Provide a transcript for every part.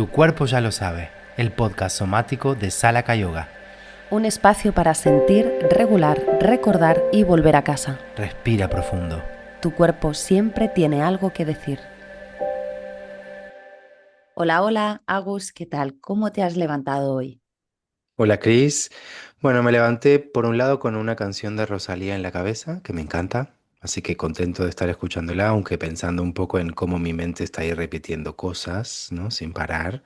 Tu cuerpo ya lo sabe, el podcast somático de Salaka Yoga. Un espacio para sentir, regular, recordar y volver a casa. Respira profundo. Tu cuerpo siempre tiene algo que decir. Hola, hola, Agus, ¿qué tal? ¿Cómo te has levantado hoy? Hola Cris. Bueno, me levanté por un lado con una canción de Rosalía en la cabeza, que me encanta, así que contento de estar escuchándola, aunque pensando un poco en cómo mi mente está ahí repitiendo cosas, ¿no? Sin parar.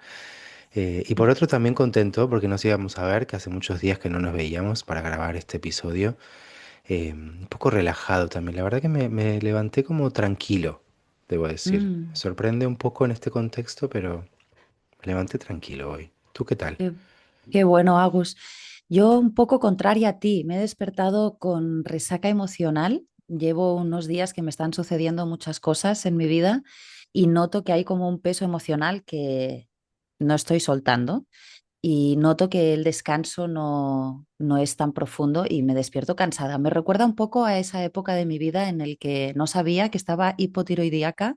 Y por otro también contento porque nos íbamos a ver, que hace muchos días que no nos veíamos para grabar este episodio. Un poco relajado también. La verdad que me levanté como tranquilo, debo decir. Me Mm, sorprende un poco en este contexto, pero me levanté tranquilo hoy. ¿Tú qué tal? qué, qué bueno, Agus. Yo un poco contraria a ti, me he despertado con resaca emocional. Llevo unos días que me están sucediendo muchas cosas en mi vida y noto que hay como un peso emocional que no estoy soltando. Y noto que el descanso no es tan profundo y me despierto cansada. Me recuerda un poco a esa época de mi vida en el que no sabía que estaba hipotiroidíaca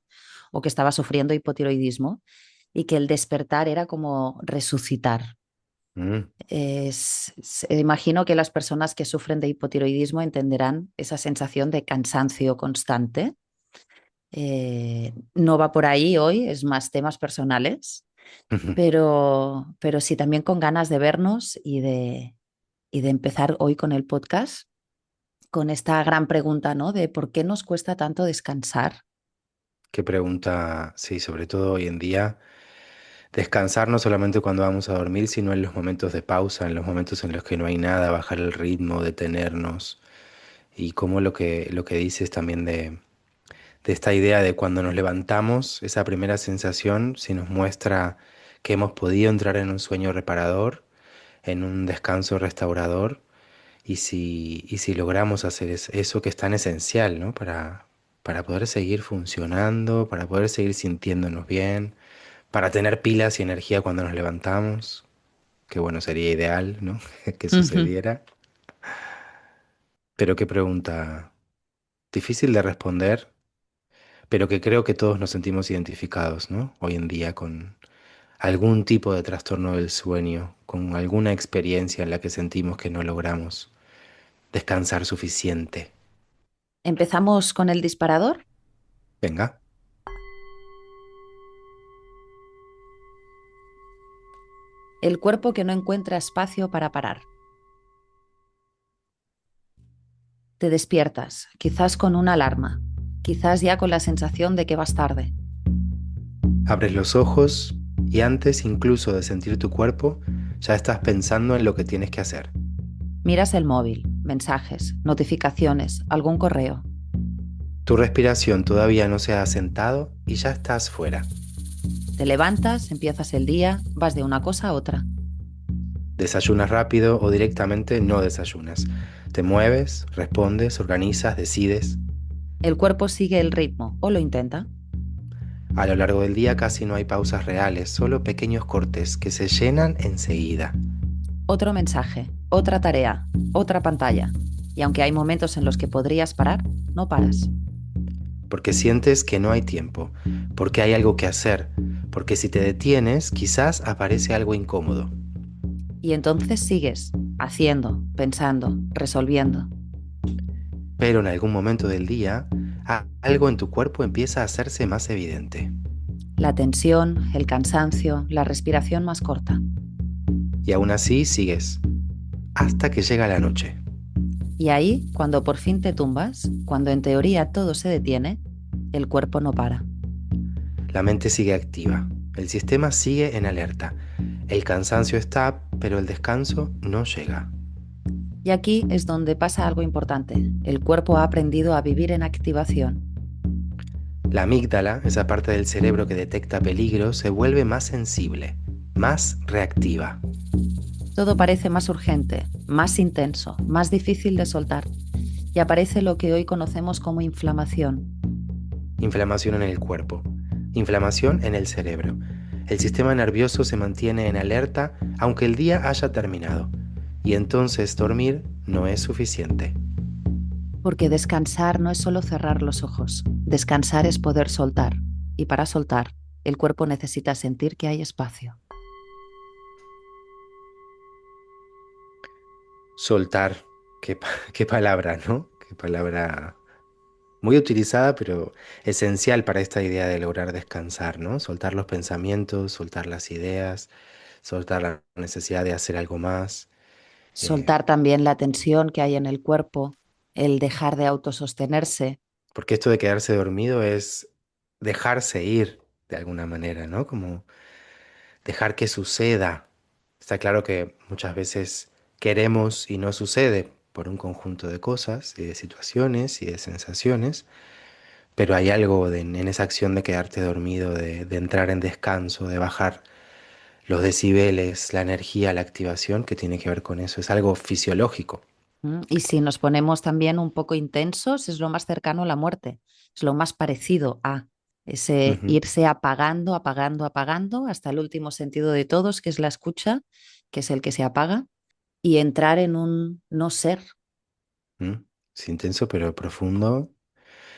o que estaba sufriendo hipotiroidismo y que el despertar era como resucitar. Mm, Imagino que las personas que sufren de hipotiroidismo entenderán esa sensación de cansancio constante. No va por ahí hoy, es más temas personales, pero sí también con ganas de vernos y de empezar hoy con el podcast, con esta gran pregunta, ¿no? De por qué nos cuesta tanto descansar. Qué pregunta, sí, sobre todo hoy en día. Descansar no solamente cuando vamos a dormir, sino en los momentos de pausa, en los momentos en los que no hay nada, bajar el ritmo, detenernos. Y como lo que dices también de esta idea de cuando nos levantamos, esa primera sensación, si nos muestra que hemos podido entrar en un sueño reparador, en un descanso restaurador, y si logramos hacer eso que es tan esencial, ¿no? Para poder seguir funcionando, para poder seguir sintiéndonos bien, para tener pilas y energía cuando nos levantamos, que bueno, sería ideal, ¿no? Que Ujú. sucediera. Pero qué pregunta difícil de responder, pero que creo que todos nos sentimos identificados, ¿no? Hoy en día con algún tipo de trastorno del sueño, con alguna experiencia en la que sentimos que no logramos descansar suficiente. Empezamos con el disparador. Venga. El cuerpo que no encuentra espacio para parar. Te despiertas, quizás con una alarma, quizás ya con la sensación de que vas tarde. Abres los ojos y antes incluso de sentir tu cuerpo, ya estás pensando en lo que tienes que hacer. Miras el móvil, mensajes, notificaciones, algún correo. Tu respiración todavía no se ha asentado y ya estás fuera. Te levantas, empiezas el día, vas de una cosa a otra. Desayunas rápido o directamente no desayunas. Te mueves, respondes, organizas, decides. El cuerpo sigue el ritmo, o lo intenta. A lo largo del día casi no hay pausas reales, solo pequeños cortes que se llenan enseguida. Otro mensaje, otra tarea, otra pantalla. Y aunque hay momentos en los que podrías parar, no paras. Porque sientes que no hay tiempo, porque hay algo que hacer, porque si te detienes quizás aparece algo incómodo. Y entonces sigues, haciendo, pensando, resolviendo. Pero en algún momento del día, algo en tu cuerpo empieza a hacerse más evidente. La tensión, el cansancio, la respiración más corta. Y aún así sigues, hasta que llega la noche. Y ahí, cuando por fin te tumbas, cuando en teoría todo se detiene, el cuerpo no para. La mente sigue activa, el sistema sigue en alerta. El cansancio está, pero el descanso no llega. Y aquí es donde pasa algo importante. El cuerpo ha aprendido a vivir en activación. La amígdala, esa parte del cerebro que detecta peligro, se vuelve más sensible, más reactiva. Todo parece más urgente, más intenso, más difícil de soltar. Y aparece lo que hoy conocemos como inflamación. Inflamación en el cuerpo, inflamación en el cerebro. El sistema nervioso se mantiene en alerta aunque el día haya terminado. Y entonces dormir no es suficiente. Porque descansar no es solo cerrar los ojos. Descansar es poder soltar. Y para soltar el cuerpo necesita sentir que hay espacio. Soltar, qué palabra, ¿no? Qué palabra muy utilizada, pero esencial para esta idea de lograr descansar, ¿no? Soltar los pensamientos, soltar las ideas, soltar la necesidad de hacer algo más. eh, Soltar también la tensión que hay en el cuerpo, el dejar de autosostenerse. Porque esto de quedarse dormido es dejarse ir de alguna manera, ¿no? Como dejar que suceda. Está claro que muchas veces queremos y no sucede por un conjunto de cosas y de situaciones y de sensaciones, pero hay algo en esa acción de quedarte dormido, de entrar en descanso, de bajar los decibeles, la energía, la activación que tiene que ver con eso. Es algo fisiológico. Y si nos ponemos también un poco intensos, es lo más cercano a la muerte, es lo más parecido a ese Ujú, irse apagando, apagando, apagando hasta el último sentido de todos, que es la escucha, que es el que se apaga, y entrar en un no ser. mm. Es intenso pero profundo.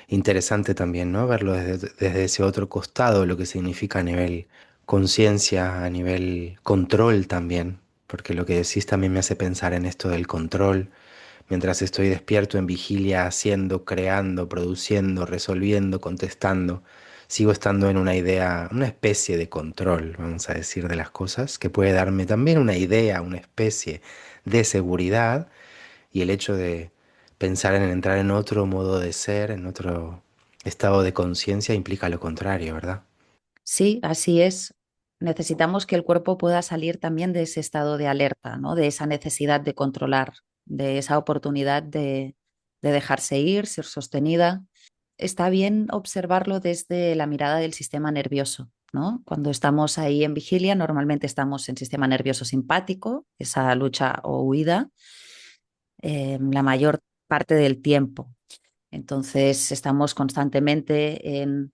Interesante también, ¿no? Verlo desde ese otro costado, lo que significa a nivel conciencia, a nivel control también, porque lo que decís también me hace pensar en esto del control. Mientras estoy despierto en vigilia, haciendo, creando, produciendo, resolviendo, contestando, sigo estando en una idea, una especie de control, vamos a decir, de las cosas, que puede darme también una idea, una especie de seguridad y el hecho de pensar en entrar en otro modo de ser, en otro estado de conciencia, implica lo contrario, ¿verdad? Sí, así es. Necesitamos que el cuerpo pueda salir también de ese estado de alerta, ¿no? De esa necesidad de controlar, de esa oportunidad de dejarse ir, ser sostenida. Está bien observarlo desde la mirada del sistema nervioso, ¿no? Cuando estamos ahí en vigilia, normalmente estamos en sistema nervioso simpático, esa lucha o huida, la mayor parte del tiempo. Entonces, estamos constantemente en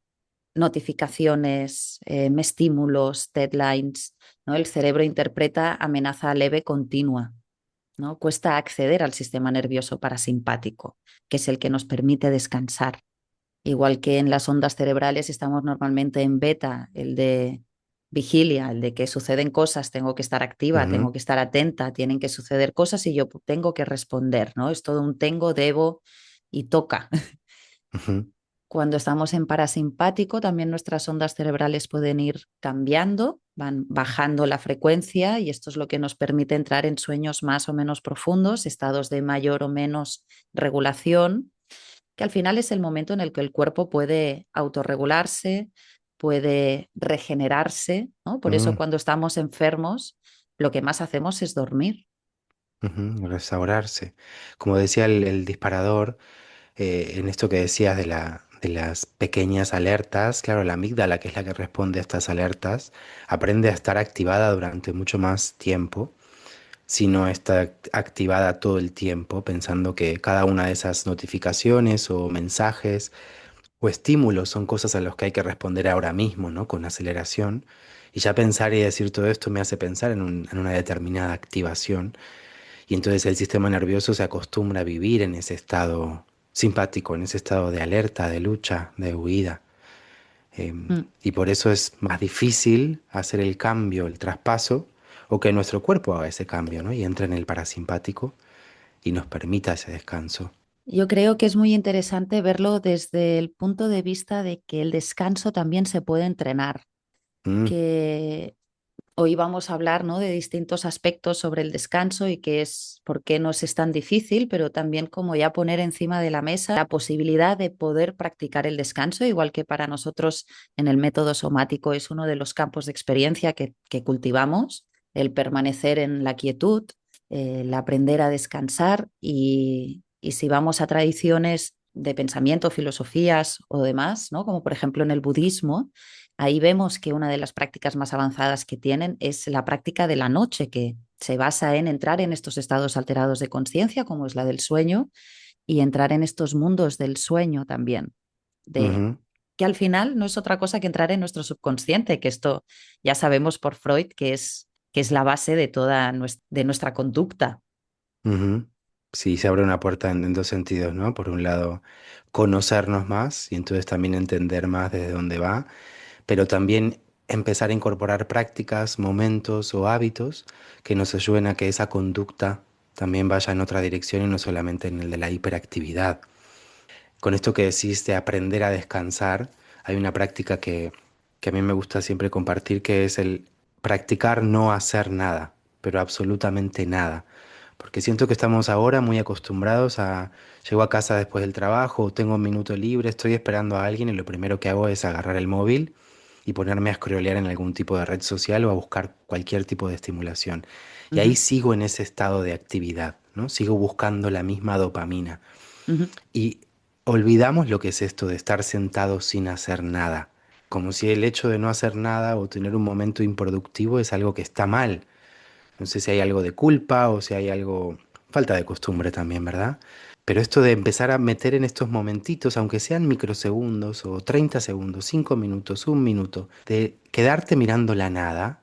notificaciones, estímulos, deadlines, ¿no? El cerebro interpreta amenaza leve continua, ¿no? Cuesta acceder al sistema nervioso parasimpático, que es el que nos permite descansar. Igual que en las ondas cerebrales estamos normalmente en beta, el de vigilia, el de que suceden cosas, tengo que estar activa, tengo Ujú, que estar atenta, tienen que suceder cosas y yo tengo que responder, ¿no? Es todo un tengo, debo y toca. ujú, Cuando estamos en parasimpático, también nuestras ondas cerebrales pueden ir cambiando, van bajando la frecuencia y esto es lo que nos permite entrar en sueños más o menos profundos, estados de mayor o menos regulación, que al final es el momento en el que el cuerpo puede autorregularse, puede regenerarse, ¿no? Por eso mm, cuando estamos enfermos, lo que más hacemos es dormir. ujú, restaurarse. Como decía el disparador, en esto que decías de las pequeñas alertas, claro, la amígdala, que es la que responde a estas alertas, aprende a estar activada durante mucho más tiempo si no está activada todo el tiempo, pensando que cada una de esas notificaciones o mensajes o estímulos son cosas a las que hay que responder ahora mismo, ¿no? Con aceleración. Y ya pensar y decir todo esto me hace pensar en una determinada activación. Y entonces el sistema nervioso se acostumbra a vivir en ese estado simpático, en ese estado de alerta, de lucha, de huida. Mm. Y por eso es más difícil hacer el cambio, el traspaso, o que nuestro cuerpo haga ese cambio, ¿no? Y entre en el parasimpático y nos permita ese descanso. Yo creo que es muy interesante verlo desde el punto de vista de que el descanso también se puede entrenar, Mm, que hoy vamos a hablar, ¿no? De distintos aspectos sobre el descanso y qué es, por qué nos es tan difícil, pero también como ya poner encima de la mesa la posibilidad de poder practicar el descanso, igual que para nosotros en el método somático es uno de los campos de experiencia que cultivamos, el permanecer en la quietud, el aprender a descansar y si vamos a tradiciones de pensamiento, filosofías o demás, ¿no? Como por ejemplo en el budismo, ahí vemos que una de las prácticas más avanzadas que tienen es la práctica de la noche, que se basa en entrar en estos estados alterados de conciencia, como es la del sueño, y entrar en estos mundos del sueño también, de ujú, que al final no es otra cosa que entrar en nuestro subconsciente, que esto ya sabemos por Freud que es la base de toda de nuestra conducta. ujú. Sí, se abre una puerta en dos sentidos, ¿no? Por un lado, conocernos más y entonces también entender más desde dónde va, pero también empezar a incorporar prácticas, momentos o hábitos que nos ayuden a que esa conducta también vaya en otra dirección y no solamente en el de la hiperactividad. Con esto que decís de aprender a descansar, hay una práctica que a mí me gusta siempre compartir, que es el practicar no hacer nada, pero absolutamente nada. Porque siento que estamos ahora muy acostumbrados a, llego a casa después del trabajo, tengo un minuto libre, estoy esperando a alguien y lo primero que hago es agarrar el móvil y ponerme a scrollear en algún tipo de red social o a buscar cualquier tipo de estimulación. Y ahí Ujú, sigo en ese estado de actividad, ¿no? Sigo buscando la misma dopamina. ujú, Y olvidamos lo que es esto de estar sentado sin hacer nada, como si el hecho de no hacer nada o tener un momento improductivo es algo que está mal. No sé si hay algo de culpa o si hay algo, falta de costumbre también, ¿verdad? Pero esto de empezar a meter en estos momentitos, aunque sean microsegundos o 30 segundos, 5 minutos, un minuto, de quedarte mirando la nada,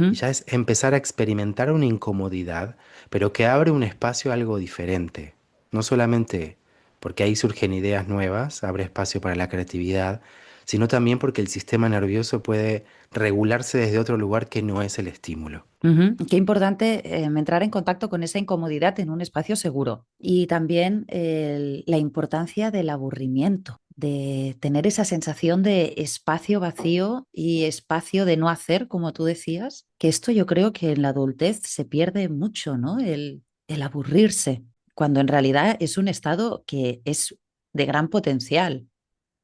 y ujú. ya es empezar a experimentar una incomodidad, pero que abre un espacio a algo diferente. No solamente porque ahí surgen ideas nuevas, abre espacio para la creatividad, sino también porque el sistema nervioso puede regularse desde otro lugar que no es el estímulo. Ujú. Qué importante entrar en contacto con esa incomodidad en un espacio seguro y también la importancia del aburrimiento, de tener esa sensación de espacio vacío y espacio de no hacer, como tú decías, que esto yo creo que en la adultez se pierde mucho, ¿no? El aburrirse, cuando en realidad es un estado que es de gran potencial,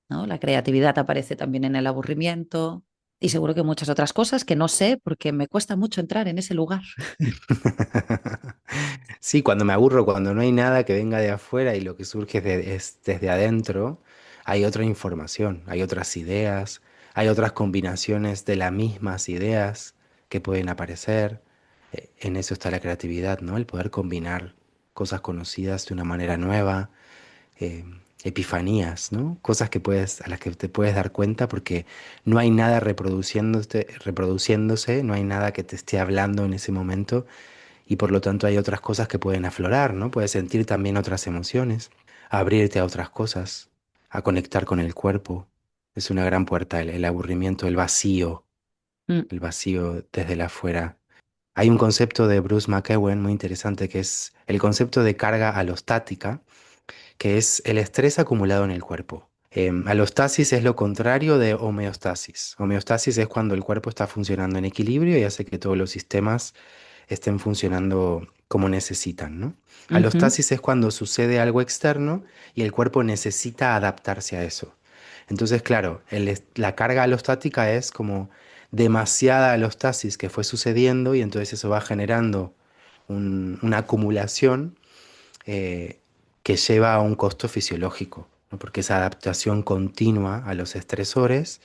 ¿no? La creatividad aparece también en el aburrimiento y seguro que muchas otras cosas que no sé porque me cuesta mucho entrar en ese lugar. Sí, cuando me aburro, cuando no hay nada que venga de afuera y lo que surge es desde adentro, hay otra información, hay otras ideas, hay otras combinaciones de las mismas ideas que pueden aparecer. En eso está la creatividad, ¿no? El poder combinar cosas conocidas de una manera nueva, eh, epifanías, ¿no? Cosas que puedes, a las que te puedes dar cuenta porque no hay nada reproduciéndose, no hay nada que te esté hablando en ese momento y por lo tanto hay otras cosas que pueden aflorar, ¿no? Puedes sentir también otras emociones, abrirte a otras cosas, a conectar con el cuerpo. Es una gran puerta el aburrimiento, Mm, el vacío desde el afuera. Hay un concepto de Bruce McEwen muy interesante que es el concepto de carga alostática, que es el estrés acumulado en el cuerpo. Alostasis es lo contrario de homeostasis. Homeostasis es cuando el cuerpo está funcionando en equilibrio y hace que todos los sistemas estén funcionando como necesitan, ¿no? ujú, Alostasis es cuando sucede algo externo y el cuerpo necesita adaptarse a eso. Entonces, claro, la carga alostática es como demasiada alostasis que fue sucediendo y entonces eso va generando una acumulación eh, que lleva a un costo fisiológico, ¿no? Porque esa adaptación continua a los estresores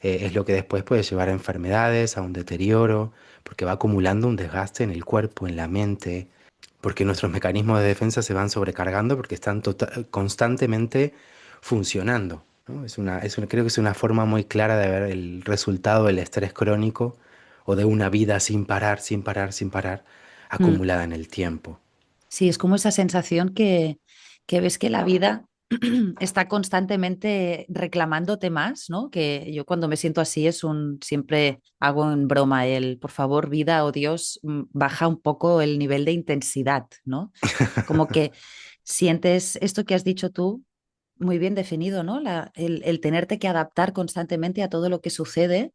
es lo que después puede llevar a enfermedades, a un deterioro, porque va acumulando un desgaste en el cuerpo, en la mente, porque nuestros mecanismos de defensa se van sobrecargando porque están constantemente funcionando, ¿no? Creo que es una forma muy clara de ver el resultado del estrés crónico o de una vida sin parar, sin parar, sin parar, mm. acumulada en el tiempo. Sí, es como esa sensación que ves que la vida está constantemente reclamándote más, ¿no? Que yo cuando me siento así siempre hago en broma por favor, vida o Dios, baja un poco el nivel de intensidad, ¿no? Como que sientes esto que has dicho tú muy bien definido, ¿no? El tenerte que adaptar constantemente a todo lo que sucede.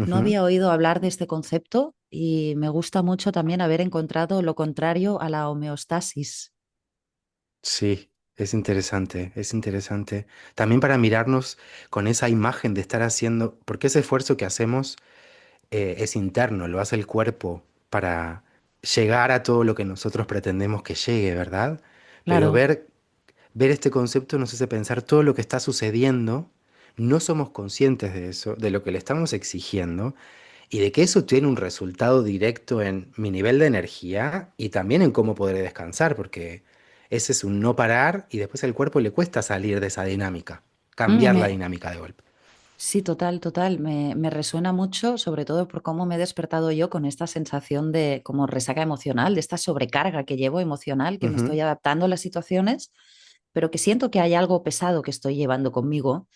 No Ujú. había oído hablar de este concepto y me gusta mucho también haber encontrado lo contrario a la homeostasis. Sí, es interesante, es interesante. También para mirarnos con esa imagen de estar haciendo, porque ese esfuerzo que hacemos es interno, lo hace el cuerpo para llegar a todo lo que nosotros pretendemos que llegue, ¿verdad? Pero Claro. ver este concepto nos hace pensar todo lo que está sucediendo, no somos conscientes de eso, de lo que le estamos exigiendo y de que eso tiene un resultado directo en mi nivel de energía y también en cómo podré descansar, porque ese es un no parar y después al cuerpo le cuesta salir de esa dinámica, Mm, cambiar la dinámica de golpe. sí, total, total. Me resuena mucho, sobre todo por cómo me he despertado yo con esta sensación de como resaca emocional, de esta sobrecarga que llevo emocional, que me Ujú. estoy adaptando a las situaciones, pero que siento que hay algo pesado que estoy llevando conmigo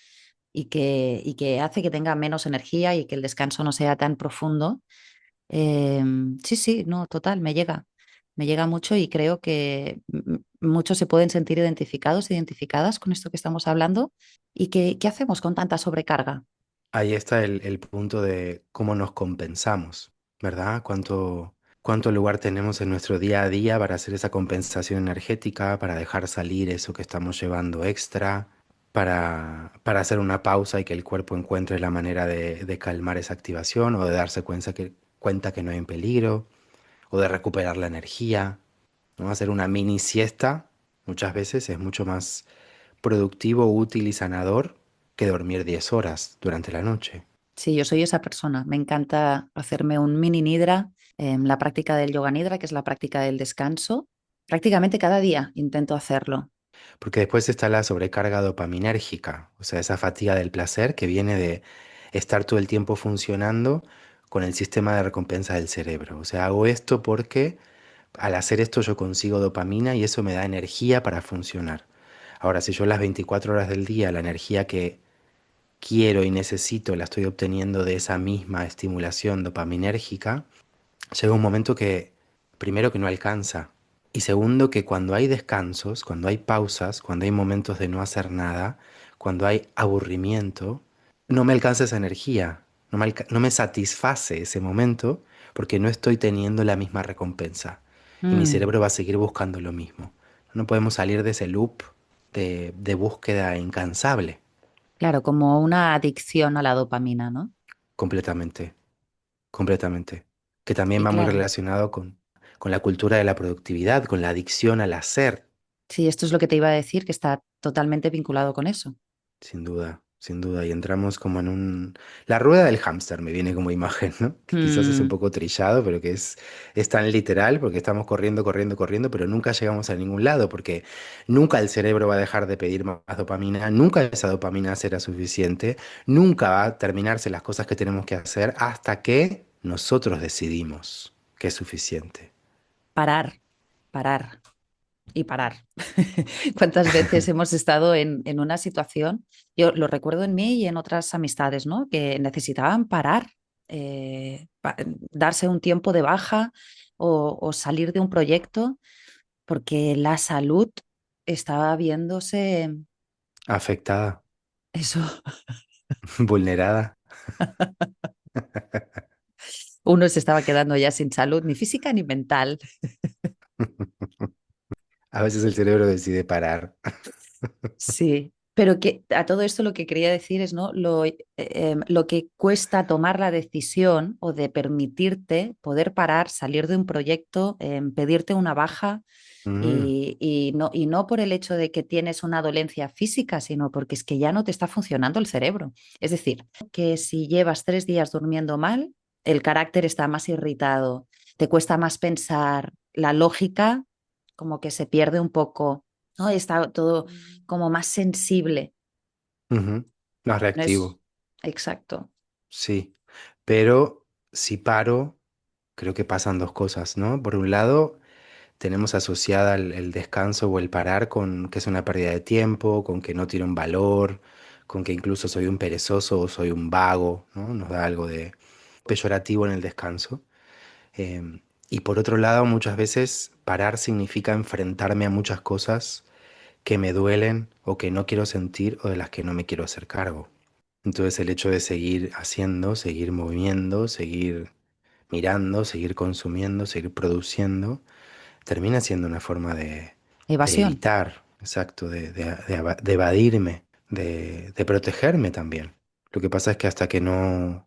y que hace que tenga menos energía y que el descanso no sea tan profundo. Sí, sí, no, total, me llega mucho y creo que muchos se pueden sentir identificados, identificadas con esto que estamos hablando. ¿Y qué hacemos con tanta sobrecarga? Ahí está el punto de cómo nos compensamos, ¿verdad? Cuánto lugar tenemos en nuestro día a día para hacer esa compensación energética, para dejar salir eso que estamos llevando extra, para hacer una pausa y que el cuerpo encuentre la manera de calmar esa activación o de darse cuenta que no hay en peligro o de recuperar la energía, ¿no? Hacer una mini siesta muchas veces es mucho más productivo, útil y sanador que dormir 10 horas durante la noche. Sí, yo soy esa persona. Me encanta hacerme un mini nidra, la práctica del yoga nidra, que es la práctica del descanso. Prácticamente cada día intento hacerlo. Porque después está la sobrecarga dopaminérgica, o sea, esa fatiga del placer que viene de estar todo el tiempo funcionando con el sistema de recompensa del cerebro. O sea, hago esto porque al hacer esto yo consigo dopamina y eso me da energía para funcionar. Ahora, si yo las 24 horas del día la energía que quiero y necesito la estoy obteniendo de esa misma estimulación dopaminérgica, llega un momento que, primero, que no alcanza. Y segundo, que cuando hay descansos, cuando hay pausas, cuando hay momentos de no hacer nada, cuando hay aburrimiento, no me alcanza esa energía, no me satisface ese momento porque no estoy teniendo la misma recompensa. Y mi Mm, cerebro va a seguir buscando lo mismo. No podemos salir de ese loop de búsqueda incansable, claro, como una adicción a la dopamina, ¿no? completamente. Completamente. Que también Y va muy claro, relacionado con la cultura de la productividad, con la adicción al hacer, sí, esto es lo que te iba a decir, que está totalmente vinculado con eso. sin duda, sin duda. Y entramos como en un... La rueda del hámster me viene como imagen, ¿no? Que quizás es un Mm, poco trillado, pero que es tan literal porque estamos corriendo, corriendo, corriendo, pero nunca llegamos a ningún lado porque nunca el cerebro va a dejar de pedir más dopamina, nunca esa dopamina será suficiente, nunca va a terminarse las cosas que tenemos que hacer hasta que nosotros decidimos que es suficiente. parar, parar y parar. ¿Cuántas veces hemos estado en una situación? Yo lo recuerdo en mí y en otras amistades, ¿no? Que necesitaban parar, darse un tiempo de baja o salir de un proyecto porque la salud estaba viéndose Afectada, eso. vulnerada. Uno se estaba quedando ya sin salud, ni física ni mental. A veces el cerebro decide parar. Sí, pero que a todo esto lo que quería decir es, ¿no? Lo que cuesta tomar la decisión o de permitirte poder parar, salir de un proyecto, pedirte una baja Mm, y no por el hecho de que tienes una dolencia física, sino porque es que ya no te está funcionando el cerebro. Es decir, que si llevas 3 días durmiendo mal, el carácter está más irritado, te cuesta más pensar, la lógica como que se pierde un poco, ¿no? Está todo como más sensible. ujú. Más No es reactivo, exacto. sí. Pero si paro, creo que pasan dos cosas, ¿no? Por un lado, tenemos asociada el descanso o el parar con que es una pérdida de tiempo, con que no tiene un valor, con que incluso soy un perezoso o soy un vago, ¿no? Nos da algo de peyorativo en el descanso. Y por otro lado, muchas veces parar significa enfrentarme a muchas cosas que me duelen o que no quiero sentir o de las que no me quiero hacer cargo. Entonces el hecho de seguir haciendo, seguir moviendo, seguir mirando, seguir consumiendo, seguir produciendo, termina siendo una forma de Evasión. evitar, exacto, de evadirme, de protegerme también. Lo que pasa es que hasta que no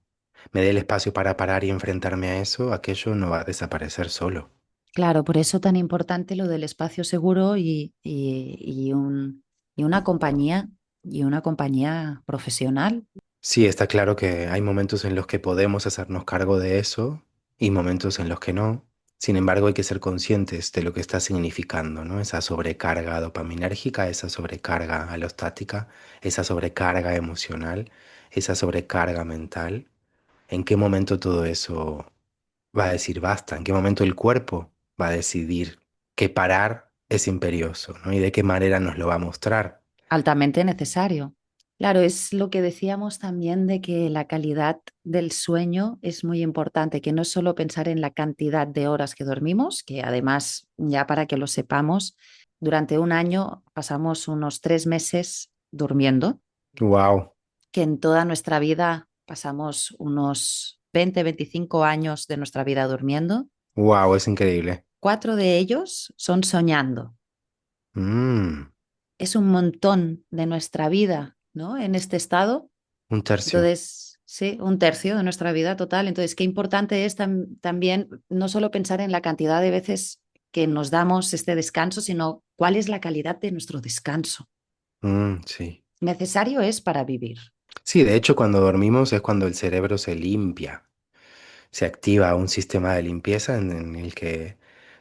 me dé el espacio para parar y enfrentarme a eso, aquello no va a desaparecer solo. Claro, por eso tan importante lo del espacio seguro y una compañía profesional. Sí, está claro que hay momentos en los que podemos hacernos cargo de eso y momentos en los que no. Sin embargo, hay que ser conscientes de lo que está significando, ¿no? Esa sobrecarga dopaminérgica, esa sobrecarga alostática, esa sobrecarga emocional, esa sobrecarga mental. ¿En qué momento todo eso va a decir basta? ¿En qué momento el cuerpo va a decidir que parar es imperioso, ¿no? ¿Y de qué manera nos lo va a mostrar? Altamente necesario. Claro, es lo que decíamos también de que la calidad del sueño es muy importante, que no es solo pensar en la cantidad de horas que dormimos, que además, ya para que lo sepamos, durante un año pasamos unos 3 meses durmiendo, Wow, que en toda nuestra vida pasamos unos 20, 25 años de nuestra vida durmiendo. wow, es increíble. 4 de ellos son soñando. Mm, Es un montón de nuestra vida, ¿no? En este estado. un tercio. Entonces, sí, un tercio de nuestra vida total. Entonces, qué importante es también no solo pensar en la cantidad de veces que nos damos este descanso, sino cuál es la calidad de nuestro descanso. Sí. Necesario es para vivir. Sí, de hecho, cuando dormimos es cuando el cerebro se limpia. Se activa un sistema de limpieza en el que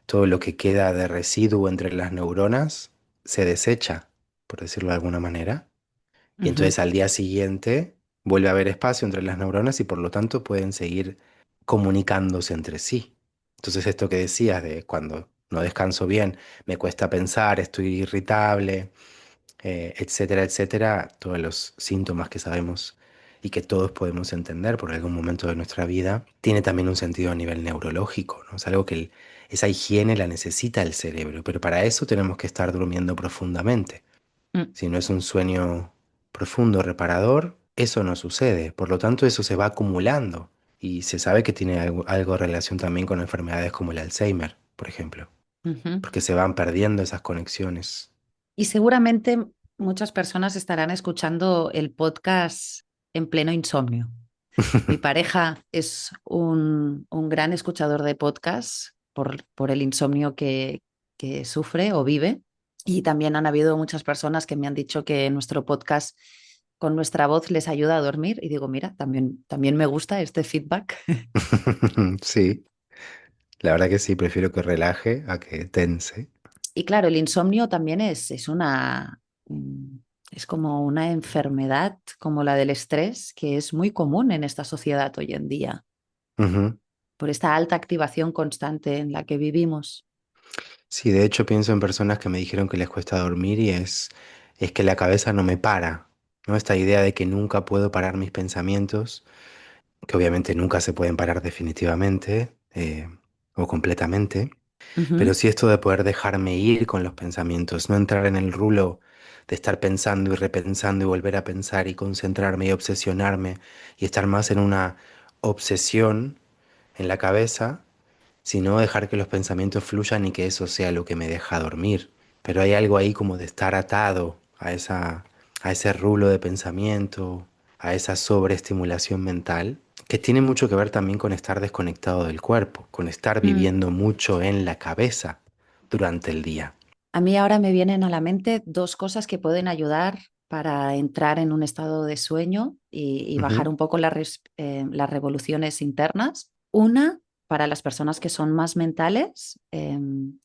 todo lo que queda de residuo entre las neuronas se desecha, por decirlo de alguna manera. Y Ujú, entonces al día siguiente vuelve a haber espacio entre las neuronas y por lo tanto pueden seguir comunicándose entre sí. Entonces esto que decías de cuando no descanso bien, me cuesta pensar, estoy irritable, etcétera, etcétera, todos los síntomas que sabemos y que todos podemos entender por algún momento de nuestra vida, tiene también un sentido a nivel neurológico, ¿no? Es algo que esa higiene la necesita el cerebro, pero para eso tenemos que estar durmiendo profundamente. mm, Si no es un sueño profundo, reparador, eso no sucede. Por lo tanto, eso se va acumulando y se sabe que tiene algo de relación también con enfermedades como el Alzheimer, por ejemplo, ujú. porque se van perdiendo esas conexiones. Y seguramente muchas personas estarán escuchando el podcast en pleno insomnio. Mi pareja es un gran escuchador de podcast por el insomnio que sufre o vive. Y también han habido muchas personas que me han dicho que nuestro podcast con nuestra voz les ayuda a dormir. Y digo, mira, también me gusta este feedback. Sí, la verdad que sí, prefiero que relaje a que tense. Y claro, el insomnio también mm, es como una enfermedad como la del estrés, que es muy común en esta sociedad hoy en día, Ujú. por esta alta activación constante en la que vivimos. Sí, de hecho pienso en personas que me dijeron que les cuesta dormir y es que la cabeza no me para, ¿no? Esta idea de que nunca puedo parar mis pensamientos, que obviamente nunca se pueden parar definitivamente o completamente, pero Ujú, sí esto de poder dejarme ir con los pensamientos, no entrar en el rulo de estar pensando y repensando y volver a pensar y concentrarme y obsesionarme y estar más en una obsesión en la cabeza, sino dejar que los pensamientos fluyan y que eso sea lo que me deja dormir. Pero hay algo ahí como de estar atado a ese rulo de pensamiento, a esa sobreestimulación mental, que tiene mucho que ver también con estar desconectado del cuerpo, con estar mm. viviendo mucho en la cabeza durante el día. A mí ahora me vienen a la mente dos cosas que pueden ayudar para entrar en un estado de sueño y bajar Ujú, un poco las revoluciones internas. Una, para las personas que son más mentales,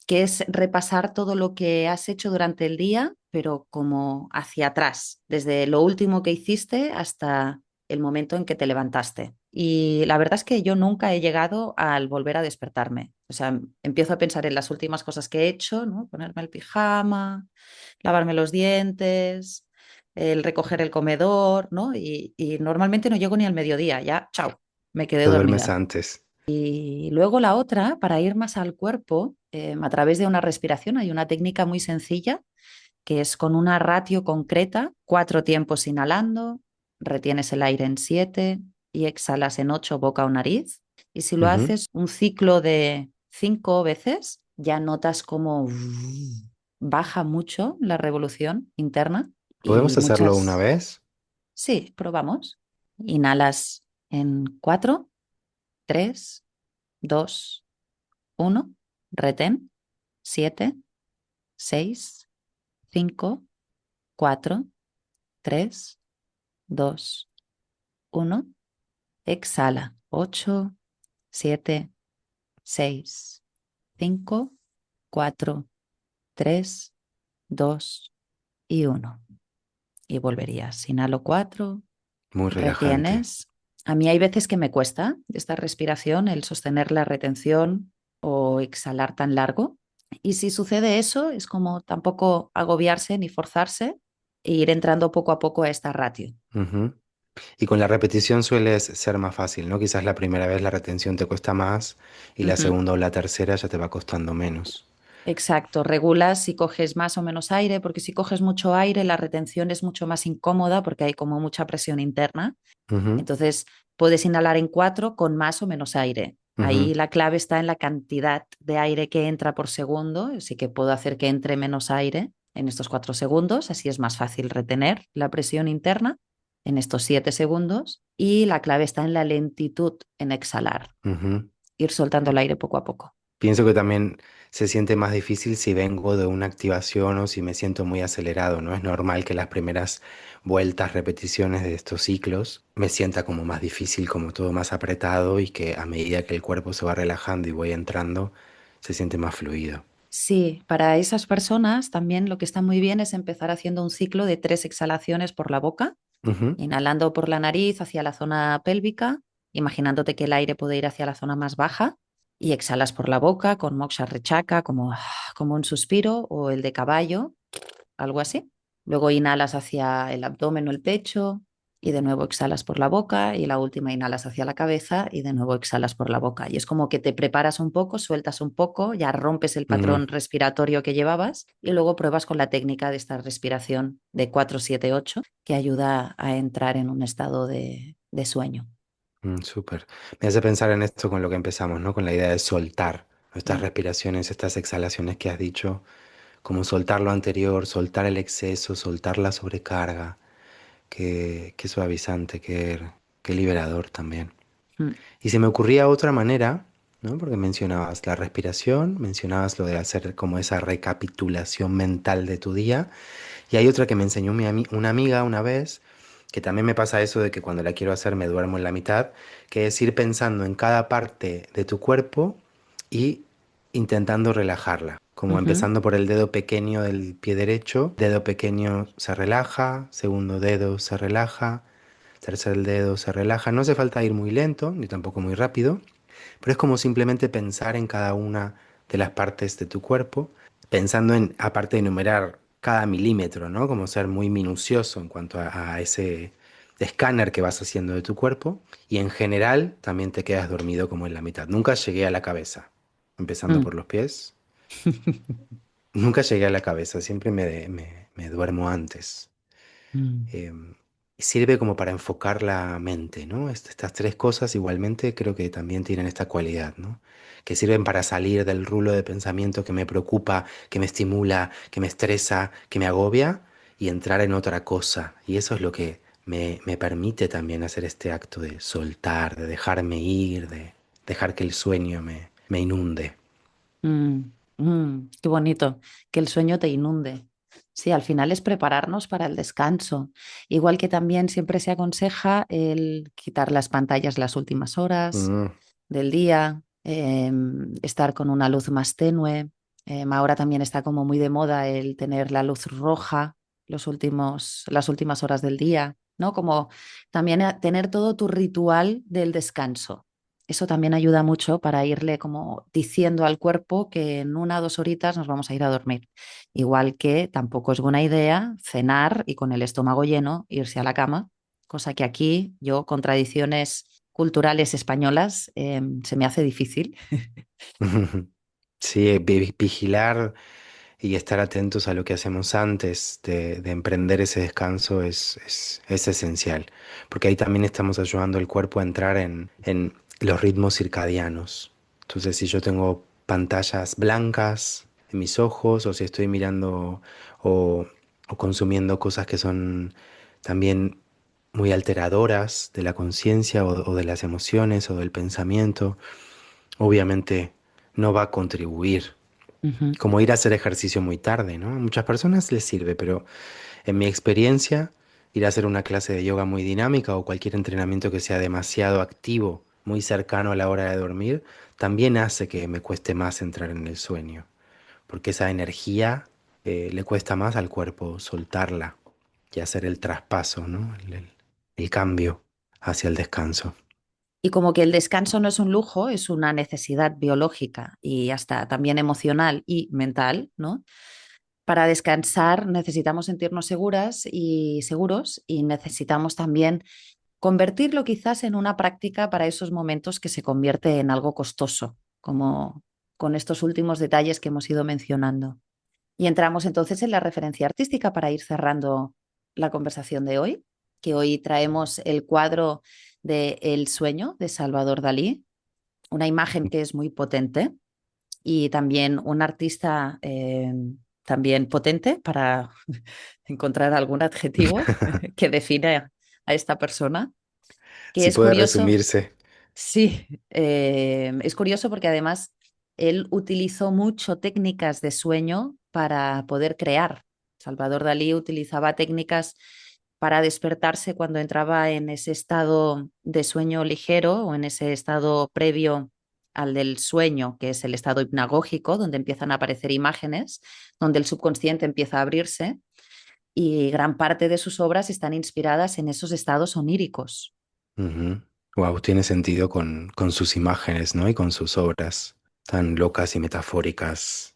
que es repasar todo lo que has hecho durante el día, pero como hacia atrás, desde lo último que hiciste hasta el momento en que te levantaste. Y la verdad es que yo nunca he llegado al volver a despertarme. O sea, empiezo a pensar en las últimas cosas que he hecho, ¿no? Ponerme el pijama, lavarme los dientes, el recoger el comedor, ¿no? Y normalmente no llego ni al mediodía, ya, chao, me quedé te duermes dormida. antes. Y luego la otra, para ir más al cuerpo, a través de una respiración, hay una técnica muy sencilla que es con una ratio concreta, 4 tiempos inhalando, retienes el aire en 7 y exhalas en 8 boca o nariz. Y si lo Ujú. haces un ciclo de 5 veces, ya notas cómo baja mucho la revolución interna y ¿Podemos hacerlo una muchas... vez? Sí, probamos. Inhalas en 4, 3, 2, 1, retén, 7, 6, 5, 4, 3, 2, 1. Exhala. 8, 7, 6, 5, 4, 3, 2 y 1. Y volverías. Inhalo 4, Muy relajante. retienes. A mí hay veces que me cuesta esta respiración, el sostener la retención o exhalar tan largo. Y si sucede eso, es como tampoco agobiarse ni forzarse. e ir entrando poco a poco a esta ratio. Ujú. Y con la repetición suele ser más fácil, ¿no? Quizás la primera vez la retención te cuesta más y la Ujú. segunda o la tercera ya te va costando menos. Exacto, regulas si coges más o menos aire, porque si coges mucho aire, la retención es mucho más incómoda porque hay como mucha presión interna. Ujú, Entonces, puedes inhalar en 4 con más o menos aire. ujú, Ahí la clave está en la cantidad de aire que entra por segundo, así que puedo hacer que entre menos aire en estos 4 segundos, así es más fácil retener la presión interna en estos 7 segundos. Y la clave está en la lentitud en exhalar, ujú. ir soltando el aire poco a poco. Pienso que también se siente más difícil si vengo de una activación o si me siento muy acelerado, ¿no? Es normal que las primeras vueltas, repeticiones de estos ciclos me sienta como más difícil, como todo más apretado y que a medida que el cuerpo se va relajando y voy entrando, se siente más fluido. Sí, para esas personas también lo que está muy bien es empezar haciendo un ciclo de 3 exhalaciones por la boca, Ujú, inhalando por la nariz hacia la zona pélvica, imaginándote que el aire puede ir hacia la zona más baja, y exhalas por la boca con moksha rechaka, como un suspiro o el de caballo, algo así. Luego inhalas hacia el abdomen o el pecho y de nuevo exhalas por la boca y la última inhalas hacia la cabeza y de nuevo exhalas por la boca. Y es como que te preparas un poco, sueltas un poco, ya rompes el ujú, patrón respiratorio que llevabas y luego pruebas con la técnica de esta respiración de 4-7-8 que ayuda a entrar en un estado de sueño. súper. Me hace pensar en esto con lo que empezamos, ¿no? Con la idea de soltar estas Mm, respiraciones, estas exhalaciones que has dicho, como soltar lo anterior, soltar el exceso, soltar la sobrecarga. Qué suavizante, qué liberador también. mm, Y se me ocurría otra manera, ¿no? Porque mencionabas la respiración, mencionabas lo de hacer como esa recapitulación mental de tu día. Y hay otra que me enseñó una amiga una vez, que también me pasa eso de que cuando la quiero hacer me duermo en la mitad, que es ir pensando en cada parte de tu cuerpo y intentando relajarla. Como ujú, empezando por el dedo pequeño del pie derecho, dedo pequeño se relaja, segundo dedo se relaja, tercer dedo se relaja. No hace falta ir muy lento ni tampoco muy rápido, pero es como simplemente pensar en cada una de las partes de tu cuerpo, pensando en, aparte de enumerar cada milímetro, ¿no? Como ser muy minucioso en cuanto a ese escáner que vas haciendo de tu cuerpo y en general también te quedas dormido como en la mitad. Nunca llegué a la cabeza, empezando mm. por los pies. Nunca llegué a la cabeza, siempre me duermo antes. Mm, Em, Sirve como para enfocar la mente, ¿no? Estas tres cosas igualmente creo que también tienen esta cualidad, ¿no? Que sirven para salir del rulo de pensamiento que me preocupa, que me estimula, que me estresa, que me agobia y entrar en otra cosa. Y eso es lo que me permite también hacer este acto de soltar, de dejarme ir, de dejar que el sueño me inunde. qué bonito, que el sueño te inunde. Sí, al final es prepararnos para el descanso. Igual que también siempre se aconseja el quitar las pantallas las últimas horas Mm, del día, estar con una luz más tenue. Ahora también está como muy de moda el tener la luz roja las últimas horas del día, ¿no? Como también tener todo tu ritual del descanso. Eso también ayuda mucho para irle como diciendo al cuerpo que en 1 o 2 horitas nos vamos a ir a dormir. Igual que tampoco es buena idea cenar y con el estómago lleno irse a la cama, cosa que aquí yo con tradiciones culturales españolas se me hace difícil. Sí, vigilar y estar atentos a lo que hacemos antes de emprender ese descanso es esencial, porque ahí también estamos ayudando al cuerpo a entrar en los ritmos circadianos. Entonces, si yo tengo pantallas blancas en mis ojos, o si estoy mirando o, o consumiendo cosas que son también muy alteradoras de la conciencia o de las emociones o del pensamiento, obviamente no va a contribuir Ujú, como ir a hacer ejercicio muy tarde, ¿no? A muchas personas les sirve, pero en mi experiencia, ir a hacer una clase de yoga muy dinámica o cualquier entrenamiento que sea demasiado activo, muy cercano a la hora de dormir, también hace que me cueste más entrar en el sueño, porque esa energía le cuesta más al cuerpo soltarla y hacer el traspaso, ¿no? El cambio hacia el descanso. y como que el descanso no es un lujo, es una necesidad biológica y hasta también emocional y mental, ¿no? Para descansar necesitamos sentirnos seguras y seguros y necesitamos también convertirlo quizás en una práctica para esos momentos que se convierte en algo costoso, como con estos últimos detalles que hemos ido mencionando. Y entramos entonces en la referencia artística para ir cerrando la conversación de hoy, que hoy traemos el cuadro de El sueño de Salvador Dalí, una imagen que es muy potente y también un artista también potente para encontrar algún adjetivo que define a esta persona, que Si es puede curioso. resumirse. Sí, es curioso porque además él utilizó mucho técnicas de sueño para poder crear. Salvador Dalí utilizaba técnicas para despertarse cuando entraba en ese estado de sueño ligero o en ese estado previo al del sueño, que es el estado hipnagógico, donde empiezan a aparecer imágenes, donde el subconsciente empieza a abrirse y gran parte de sus obras están inspiradas en esos estados oníricos. Wow, tiene sentido con sus imágenes, ¿no? Y con sus obras tan locas y metafóricas,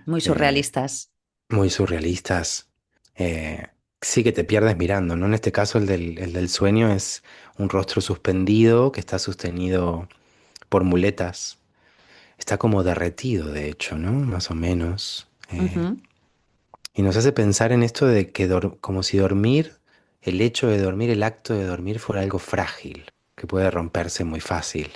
Muy eh, surrealistas. muy surrealistas. Eh, sí que te pierdes mirando, ¿no? En este caso el del sueño es un rostro suspendido que está sostenido por muletas. Está como derretido, de hecho, ¿no? Más o menos. Ujú. Y nos hace pensar en esto de que como si dormir, el hecho de dormir, el acto de dormir fuera algo frágil, que puede romperse muy fácil.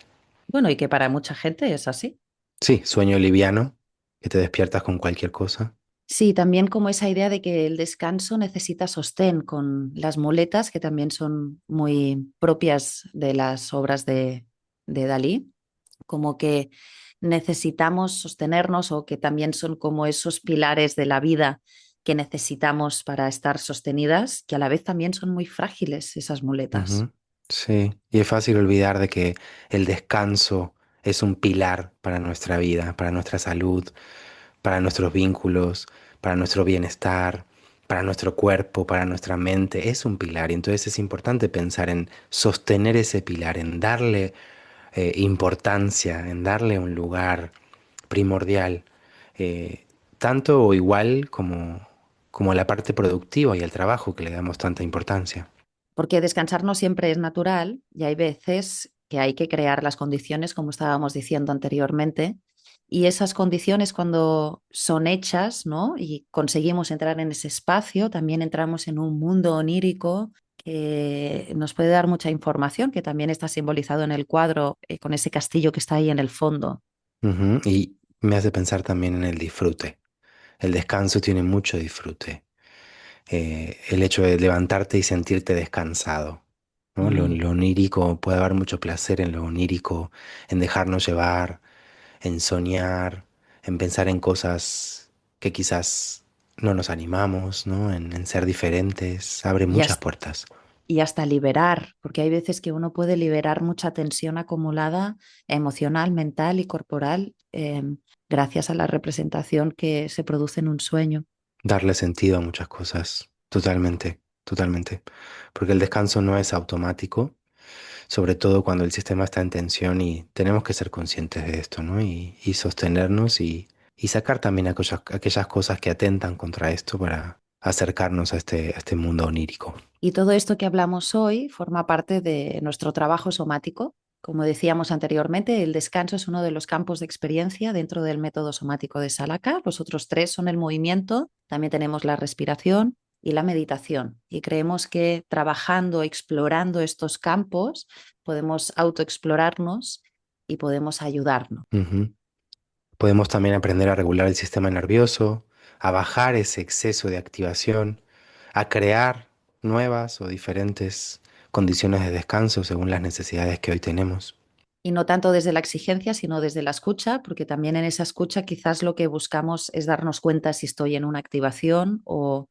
Bueno, y que para mucha gente es así. Sí, sueño liviano, que te despiertas con cualquier cosa. Sí, también como esa idea de que el descanso necesita sostén con las muletas, que también son muy propias de las obras de Dalí, como que necesitamos sostenernos o que también son como esos pilares de la vida que necesitamos para estar sostenidas, que a la vez también son muy frágiles esas muletas. Ujú. Sí, y es fácil olvidar de que el descanso es un pilar para nuestra vida, para nuestra salud, para nuestros vínculos, para nuestro bienestar, para nuestro cuerpo, para nuestra mente. Es un pilar y entonces es importante pensar en sostener ese pilar, en darle importancia, en darle un lugar primordial, tanto o igual como a la parte productiva y al trabajo que le damos tanta importancia. Porque descansar no siempre es natural y hay veces que hay que crear las condiciones, como estábamos diciendo anteriormente, y esas condiciones cuando son hechas, ¿no? Y conseguimos entrar en ese espacio, también entramos en un mundo onírico que nos puede dar mucha información, que también está simbolizado en el cuadro con ese castillo que está ahí en el fondo. Ujú. Y me hace pensar también en el disfrute. El descanso tiene mucho disfrute. El hecho de levantarte y sentirte descansado, ¿no? Mm. Lo onírico, puede haber mucho placer en lo onírico, en dejarnos llevar, en soñar, en pensar en cosas que quizás no nos animamos, ¿no? En ser diferentes, abre Y muchas hasta, puertas. y hasta liberar, porque hay veces que uno puede liberar mucha tensión acumulada emocional, mental y corporal gracias a la representación que se produce en un sueño. Darle sentido a muchas cosas, totalmente, totalmente. Porque el descanso no es automático, sobre todo cuando el sistema está en tensión y tenemos que ser conscientes de esto, ¿no? Y sostenernos y sacar también aquellas cosas que atentan contra esto para acercarnos a este mundo onírico. Y todo esto que hablamos hoy forma parte de nuestro trabajo somático. Como decíamos anteriormente, el descanso es uno de los campos de experiencia dentro del método somático de Salaka. Los otros tres son el movimiento, también tenemos la respiración y la meditación. Y creemos que trabajando, explorando estos campos, podemos autoexplorarnos y podemos ayudarnos. Ujú. Podemos también aprender a regular el sistema nervioso, a bajar ese exceso de activación, a crear nuevas o diferentes condiciones de descanso según las necesidades que hoy tenemos. Y no tanto desde la exigencia, sino desde la escucha, porque también en esa escucha quizás lo que buscamos es darnos cuenta si estoy en una activación o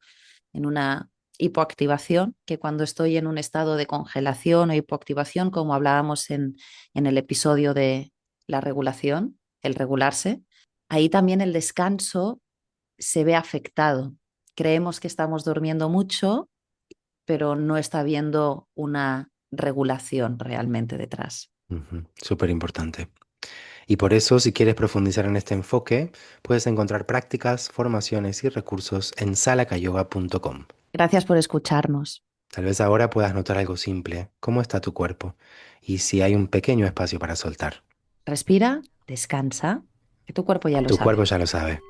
en una hipoactivación, que cuando estoy en un estado de congelación o hipoactivación, como hablábamos en el episodio de la regulación, el regularse, ahí también el descanso se ve afectado. Creemos que estamos durmiendo mucho, pero no está habiendo una regulación realmente detrás. Súper importante. Y por eso, si quieres profundizar en este enfoque, puedes encontrar prácticas, formaciones y recursos en salacayoga.com. Gracias por escucharnos. Tal vez ahora puedas notar algo simple, cómo está tu cuerpo y si hay un pequeño espacio para soltar. Respira, descansa, que tu cuerpo ya lo Tu cuerpo sabe. ya lo sabe.